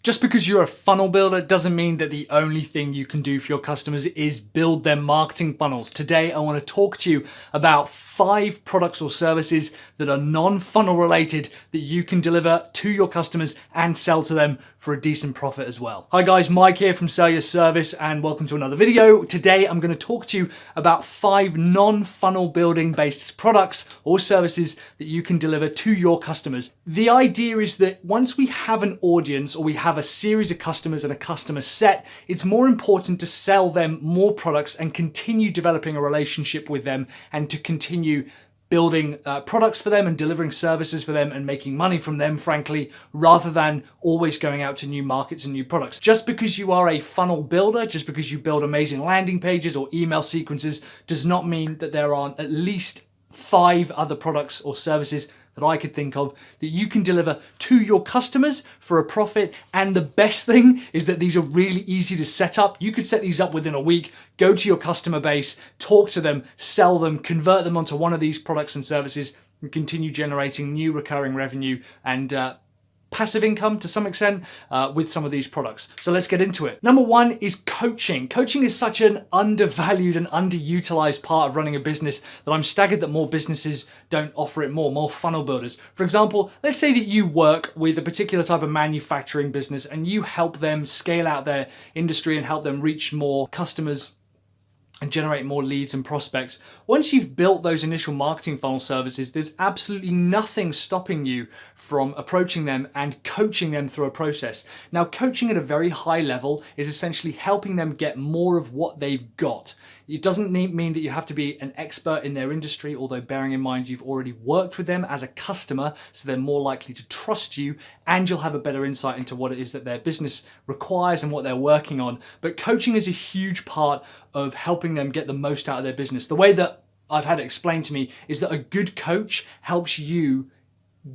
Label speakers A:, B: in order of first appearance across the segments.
A: Just because you're a funnel builder doesn't mean that the only thing you can do for your customers is build their marketing funnels. Today, I want to talk to you about 5 products or services that are non-funnel related that you can deliver to your customers and sell to them for a decent profit as well. Hi guys, Mike here from Sell Your Service and welcome to another video. Today, I'm going to talk to you about 5 non-funnel building based products or services that you can deliver to your customers. The idea is that once we have an audience or we have a series of customers and a customer set, it's more important to sell them more products and continue developing a relationship with them and to continue building products for them and delivering services for them and making money from them, frankly, rather than always going out to new markets and new products. Just because you are a funnel builder, just because you build amazing landing pages or email sequences, does not mean that there aren't at least 5 other products or services that I could think of that you can deliver to your customers for a profit. And the best thing is that these are really easy to set up. You could set these up within a week, go to your customer base, talk to them, sell them, convert them onto one of these products and services, and continue generating new recurring revenue and passive income to some extent with some of these products. So let's get into it. Number 1 is coaching. Coaching is such an undervalued and underutilized part of running a business that I'm staggered that more businesses don't offer it more funnel builders. For example, let's say that you work with a particular type of manufacturing business and you help them scale out their industry and help them reach more customers and generate more leads and prospects. Once you've built those initial marketing funnel services, there's absolutely nothing stopping you from approaching them and coaching them through a process. Now, coaching at a very high level is essentially helping them get more of what they've got. It doesn't mean that you have to be an expert in their industry, although bearing in mind you've already worked with them as a customer, so they're more likely to trust you and you'll have a better insight into what it is that their business requires and what they're working on. But coaching is a huge part of helping them get the most out of their business. The way that I've had it explained to me is that a good coach helps you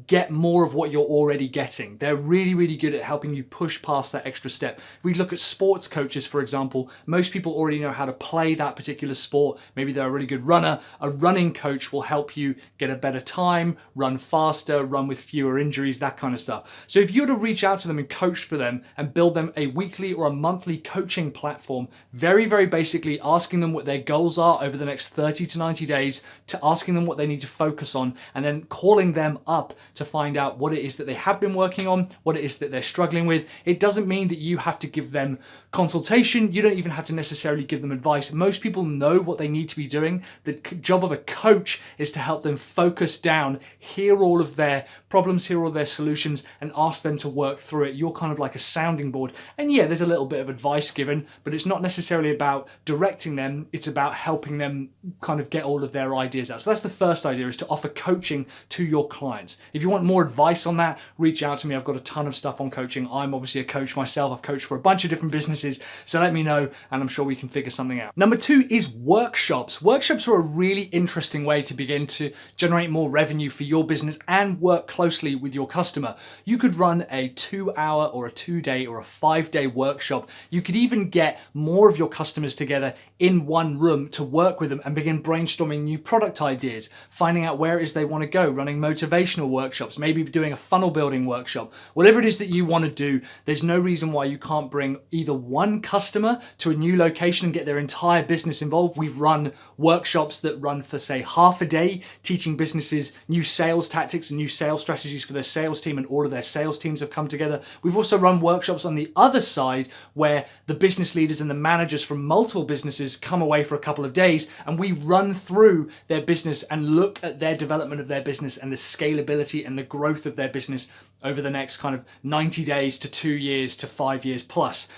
A: get more of what you're already getting. They're really, really good at helping you push past that extra step. If we look at sports coaches, for example, most people already know how to play that particular sport. Maybe they're a really good runner. A running coach will help you get a better time, run faster, run with fewer injuries, that kind of stuff. So if you were to reach out to them and coach for them and build them a weekly or a monthly coaching platform, very, very basically asking them what their goals are over the next 30 to 90 days, to asking them what they need to focus on, and then calling them up to find out what it is that they have been working on, what it is that they're struggling with. It doesn't mean that you have to give them consultation. You don't even have to necessarily give them advice. Most people know what they need to be doing. The job of a coach is to help them focus down, hear all of their problems, hear all their solutions, and ask them to work through it. You're kind of like a sounding board. And yeah, there's a little bit of advice given, but it's not necessarily about directing them. It's about helping them kind of get all of their ideas out. So that's the first idea, is to offer coaching to your clients. If you want more advice on that, reach out to me. I've got a ton of stuff on coaching. I'm obviously a coach myself. I've coached for a bunch of different businesses, so let me know and I'm sure we can figure something out. Number 2 is workshops. Workshops are a really interesting way to begin to generate more revenue for your business and work closely with your customer. You could run a 2-hour or a 2-day or a 5-day workshop. You could even get more of your customers together in one room to work with them and begin brainstorming new product ideas, finding out where it is they want to go, running motivational workshops, maybe doing a funnel building workshop. Whatever it is that you want to do, there's no reason why you can't bring either one customer to a new location and get their entire business involved. We've run workshops that run for, say, half a day, teaching businesses new sales tactics and new sales strategies for their sales team, and all of their sales teams have come together. We've also run workshops on the other side where the business leaders and the managers from multiple businesses come away for a couple of days and we run through their business and look at their development of their business and the scalability and the growth of their business over the next kind of 90 days to 2 years to 5 years plus.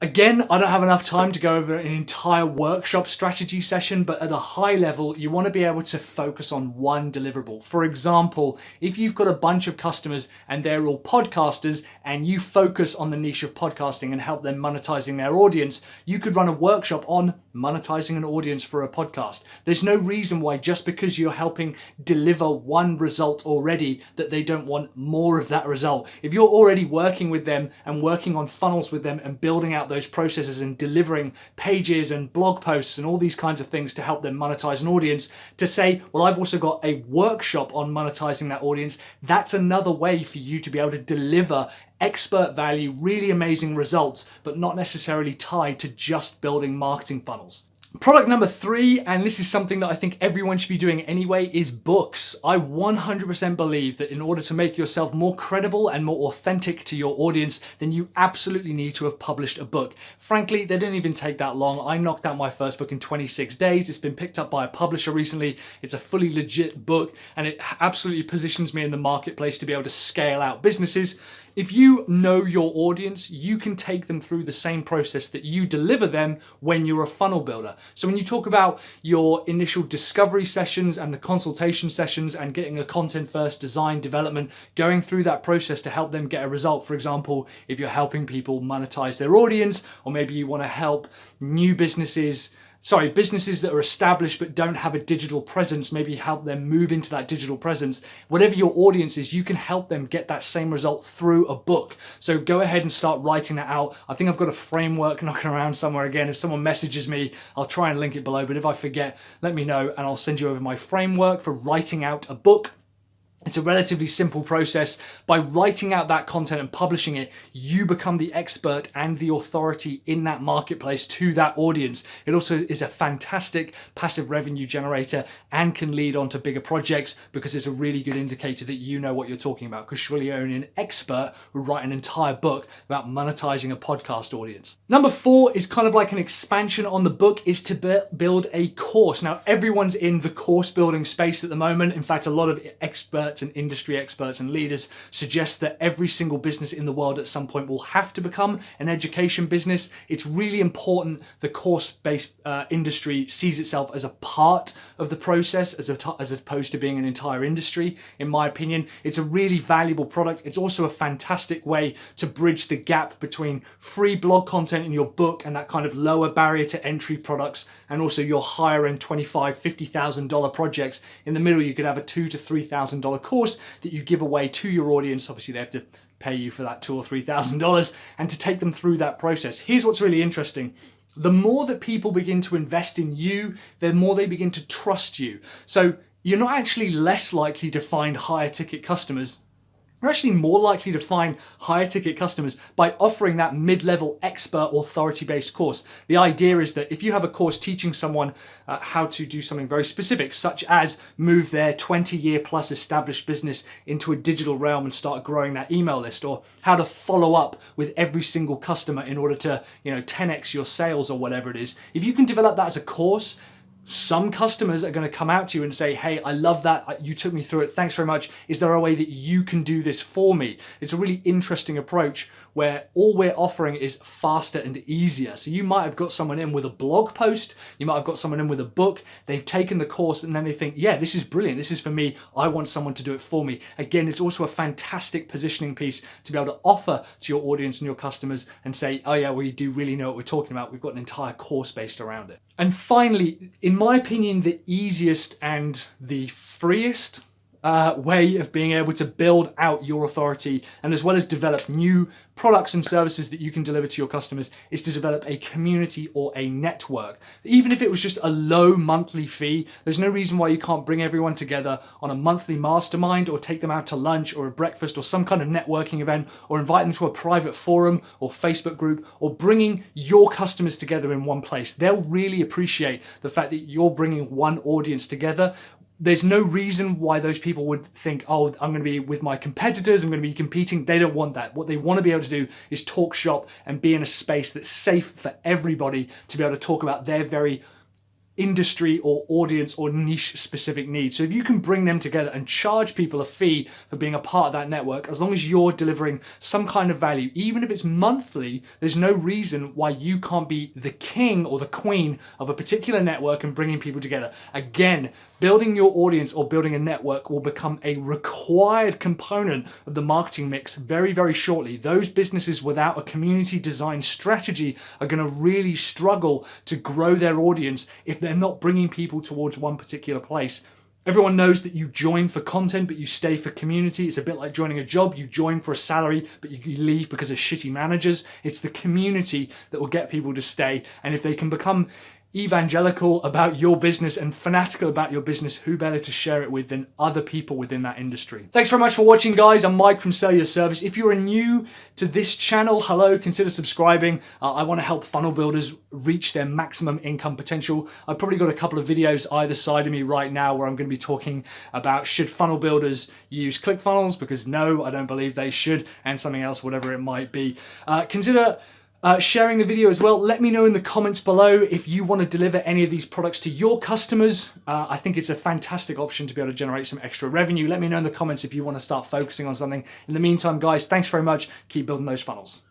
A: Again, I don't have enough time to go over an entire workshop strategy session, but at a high level, you want to be able to focus on one deliverable. For example, if you've got a bunch of customers and they're all podcasters and you focus on the niche of podcasting and help them monetizing their audience, you could run a workshop on monetizing an audience for a podcast. There's no reason why, just because you're helping deliver one result already, that they don't want more of that result. If you're already working with them and working on funnels with them and building out those processes and delivering pages and blog posts and all these kinds of things to help them monetize an audience, to say, well, I've also got a workshop on monetizing that audience. That's another way for you to be able to deliver expert value, really amazing results, but not necessarily tied to just building marketing funnels. Product number 3, and this is something that I think everyone should be doing anyway, is books. I 100% believe that in order to make yourself more credible and more authentic to your audience, then you absolutely need to have published a book. Frankly, they didn't even take that long. I knocked out my first book in 26 days. It's been picked up by a publisher recently. It's a fully legit book, and it absolutely positions me in the marketplace to be able to scale out businesses. If you know your audience, you can take them through the same process that you deliver them when you're a funnel builder. So when you talk about your initial discovery sessions and the consultation sessions and getting a content first design development, going through that process to help them get a result. For example, if you're helping people monetize their audience, or maybe you want to help new businesses that are established but don't have a digital presence, maybe help them move into that digital presence. Whatever your audience is, you can help them get that same result through a book. So go ahead and start writing that out. I think I've got a framework knocking around somewhere again. If someone messages me, I'll try and link it below, but if I forget, let me know and I'll send you over my framework for writing out a book. It's a relatively simple process. By writing out that content and publishing it, you become the expert and the authority in that marketplace to that audience. It also is a fantastic passive revenue generator and can lead on to bigger projects because it's a really good indicator that you know what you're talking about, because surely only an expert would write an entire book about monetizing a podcast audience. Number 4 is kind of like an expansion on the book, is to build a course. Now, everyone's in the course building space at the moment. In fact, a lot of experts and industry experts and leaders suggest that every single business in the world at some point will have to become an education business. It's really important the course-based industry sees itself as a part of the process as opposed to being an entire industry. In my opinion, it's a really valuable product. It's also a fantastic way to bridge the gap between free blog content in your book and that kind of lower barrier to entry products, and also your higher end $25,000, $50,000 projects. In the middle, you could have a $2,000 to $3,000 course that you give away to your audience. Obviously, they have to pay you for that $2,000 or $3,000 and to take them through that process. Here's what's really interesting. The more that people begin to invest in you, the more they begin to trust you. So you're not actually less likely to find higher ticket customers. You're actually more likely to find higher ticket customers by offering that mid-level expert authority-based course. The idea is that if you have a course teaching someone how to do something very specific, such as move their 20-year plus established business into a digital realm and start growing that email list, or how to follow up with every single customer in order to 10x your sales or whatever it is. If you can develop that as a course, some customers are going to come out to you and say, hey, I love that. You took me through it. Thanks very much. Is there a way that you can do this for me? It's a really interesting approach where all we're offering is faster and easier. So you might have got someone in with a blog post. You might have got someone in with a book. They've taken the course and then they think, yeah, this is brilliant. This is for me. I want someone to do it for me. Again, it's also a fantastic positioning piece to be able to offer to your audience and your customers and say, oh yeah, we do really know what we're talking about. We've got an entire course based around it. And finally, in my opinion, the easiest and the freest way of being able to build out your authority, and as well as develop new products and services that you can deliver to your customers, is to develop a community or a network. Even if it was just a low monthly fee, there's no reason why you can't bring everyone together on a monthly mastermind, or take them out to lunch or a breakfast or some kind of networking event, or invite them to a private forum or Facebook group, or bringing your customers together in one place. They'll really appreciate the fact that you're bringing one audience together. There's no reason why those people would think, oh, I'm going to be with my competitors, I'm going to be competing. They don't want that. What they want to be able to do is talk shop and be in a space that's safe for everybody to be able to talk about their very industry or audience or niche specific needs. So if you can bring them together and charge people a fee for being a part of that network, as long as you're delivering some kind of value, even if it's monthly, there's no reason why you can't be the king or the queen of a particular network and bringing people together. Again, building your audience or building a network will become a required component of the marketing mix very, very shortly. Those businesses without a community design strategy are going to really struggle to grow their audience if they're not bringing people towards one particular place. Everyone knows that you join for content, but you stay for community. It's a bit like joining a job. You join for a salary, but you leave because of shitty managers. It's the community that will get people to stay. And if they can become evangelical about your business and fanatical about your business, who better to share it with than other people within that industry? Thanks very much for watching, guys. I'm Mike from Sell Your Service. If you're new to this channel, hello, consider subscribing. I want to help funnel builders reach their maximum income potential. I've probably got a couple of videos either side of me right now where I'm going to be talking about should funnel builders use ClickFunnels, because no, I don't believe they should, and something else, whatever it might be. Consider sharing the video as well. Let me know in the comments below if you want to deliver any of these products to your customers. I think it's a fantastic option to be able to generate some extra revenue. Let me know in the comments if you want to start focusing on something. In the meantime, guys, thanks very much. Keep building those funnels.